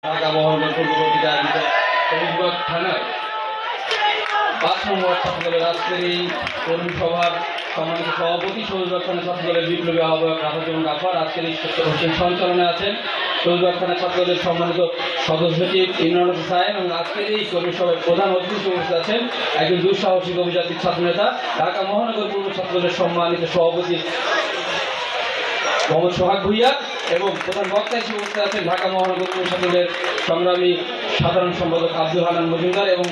ঢাকা মহানগর পূর্ববর্তী আয়োজিত হবিগঞ্জ থানায় ৫ নম্বর ছাত্রদলের আজকের এই কর্মী সভার সম্মানিত সভাপতি হবিগঞ্জ থানা ছাত্রদলের বিপ্লবী আহ্বায়ক রাফাতুল গাফার আজকের এই সঞ্চালনে আছেন। হবিগঞ্জ থানা ছাত্রদলের সম্মানিত সদস্য সচিব ইমরান হোসেন সাহেব এবং আজকের এই কর্মী সভায় প্রধান অতিথি উপস্থিত আছেন একজন দুঃসাহসিক অভিযাত্রী ছাত্রনেতা ঢাকা মহানগর পূর্ব ছাত্রদলের সম্মানিত সভাপতি মোহাম্মদ সোহাগ ভুইয়া এবং প্রধান বক্তা হিসেবে উপস্থিত আছেন ঢাকা মহানগর পৌর ছাত্রদলের সংগ্রামী সাধারণ সম্পাদক আব্দুল হান্নান মজুমদার এবং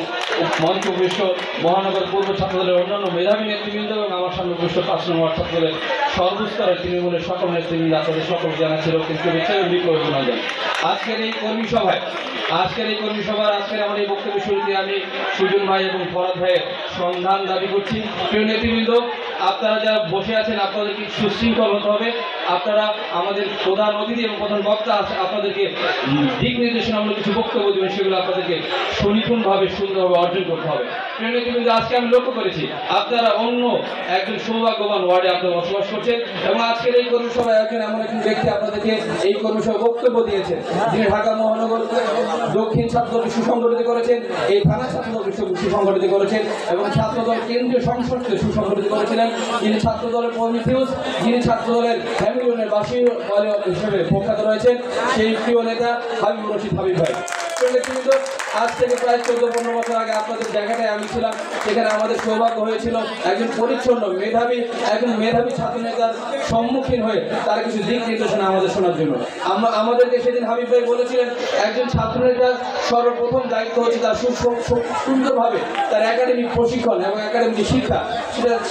মঞ্চ উপবিষ্ট মহানগর পূর্ব ছাত্রদলের অন্যান্য মেধাবী নেতৃবৃন্দ এবং আমার সামনে উপবিষ্ট ৫ নম্বর ছাত্রদলের সর্বস্তরের তৃণমূলের সকল নেতৃবৃন্দ আপনাদের সকল জানাচ্ছিল কিন্তু বিপ্লবী অভিনন্দন। আজকের এই কর্মী সভার আমার এই বক্তব্য শুরুতে আমি সুজন ভাই এবং ফরাদ ভাইয়ের সন্ধান দাবি করছি। প্রিয় নেতৃবৃন্দ, আপনারা যারা বসে আছেন আপনাদেরকে সুশৃঙ্খল হতে হবে। আপনারা আমাদের প্রধান অতিথি এবং প্রধান বক্তা আছে, আপনাদেরকে দিক নির্দেশনামূলক কিছু বক্তব্য দেবেন, সেগুলো আপনাদেরকে সুনিপুণভাবে সুন্দরভাবে অর্জন করতে হবে। প্রিয় নেতৃবৃন্দ, আজকে আমি লক্ষ্য করেছি আপনারা অন্য একজন সৌভাগ্যবান ওয়ার্ডে আপনারা বসবাস করছেন এবং আজকের এই কর্মী সভায় এমন একজন ব্যক্তি আপনাদেরকে এই কর্মী সভায় বক্তব্য দিয়েছেন যিনি ঢাকা মহানগর দক্ষিণ ছাত্রদলকে সুসংগঠিত করেছেন, এই থানা ছাত্রদলকে সুসংগঠিত করেছেন এবং ছাত্রদল কেন্দ্রীয় সংসদকে সুসংগঠিত করেছিলেন, যিনি ছাত্রদলের প্রমিথিউস, যিনি ছাত্রদলের ফ্যামিলিয়নের বাসী হিসেবে প্রখ্যাত রয়েছেন, সেই প্রিয় নেতা হাবিবুর রশিদ হাবিব ভাই। কিন্তু আজ থেকে প্রায় 14-15 বছর আগে আপনাদের জায়গাটায় আমি ছিলাম, সেখানে আমাদের সৌভাগ্য হয়েছিল একজন পরিচ্ছন্ন মেধাবী ছাত্র নেতার সম্মুখীন হয়ে তার কিছু দিক নির্দেশনা আমাদের শোনার জন্য। আমাদেরকে সেদিন হাবিব ভাই বলেছিলেন একজন ছাত্র নেতার সর্বপ্রথম দায়িত্ব হচ্ছে তার সুন্দরভাবে তার একাডেমিক প্রশিক্ষণ এবং একাডেমিক শিক্ষা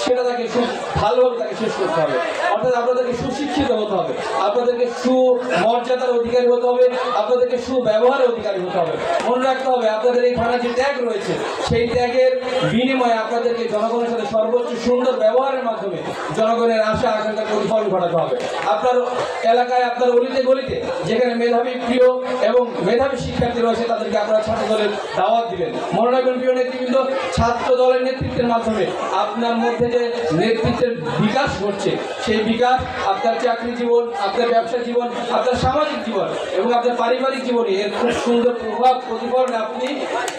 সেটা তাকে খুব ভালোভাবে তাকে শেষ করতে হবে। অর্থাৎ আপনাদেরকে সুশিক্ষিত হতে হবে, আপনাদেরকে সুমর্যাদার অধিকারী হতে হবে, আপনাদেরকে সুব্যবহারের অধিকারী হতে হবে। মনে রাখতে হবে আপনাদের এই থানার যে ত্যাগ রয়েছে সেই ত্যাগের বিনিময়ে আপনাদেরকে জনগণের সাথে সর্বোচ্চ সুন্দর ব্যবহারের মাধ্যমে জনগণের আশা আকাঙ্ক্ষার প্রতিফলন ঘটাতে হবে। আপনার এলাকায় আপনার অলিতে গলিতে যেখানে মেধাবী প্রিয় এবং মেধাবী শিক্ষার্থী রয়েছে তাদেরকে আপনারা ছাত্রদলের দাওয়াত দিবেন। মনে রাখবেন প্রিয় নেতৃবৃন্দ, ছাত্র দলের নেতৃত্বের মাধ্যমে আপনার মধ্যে যে নেতৃত্বের বিকাশ ঘটছে সেই বিকাশ আপনার চাকরি জীবন, আপনার ব্যবসা জীবন, আপনার সামাজিক জীবন এবং আপনার পারিবারিক জীবনে এর খুব সুন্দর প্রভাব প্রতিফলন আপনি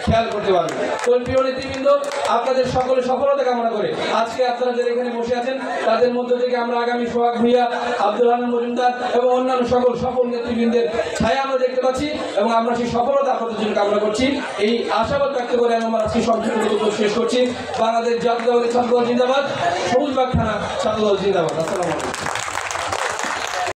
খেয়াল করতে পারবেন। তো প্রিয় নেতৃবৃন্দ, আপনাদের সকলের সফলতা কামনা করে আজকে আপনারা যারা এখানে বসে আছেন তাদের মধ্য থেকে আমরা আগামী সোহাগ ভুইয়া, আব্দুল হান্নান মজুমদার এবং অন্যান্য সফল নেতৃবৃন্দের ছায়া আমরা দেখতে পাচ্ছি এবং আমরা সেই সফলতা আপনাদের জন্য কামনা করছি। এই আশাবাদ ব্যক্ত করে আমি আমার আজকে সংক্ষিপ্ত শেষ করছি। বাংলাদেশ জাতীয়তাবাদী ছাত্রদল জিন্দাবাদ, সবুজবাগ থানা ছাত্রদল জিন্দাবাদ। আসসালামু আলাইকুম।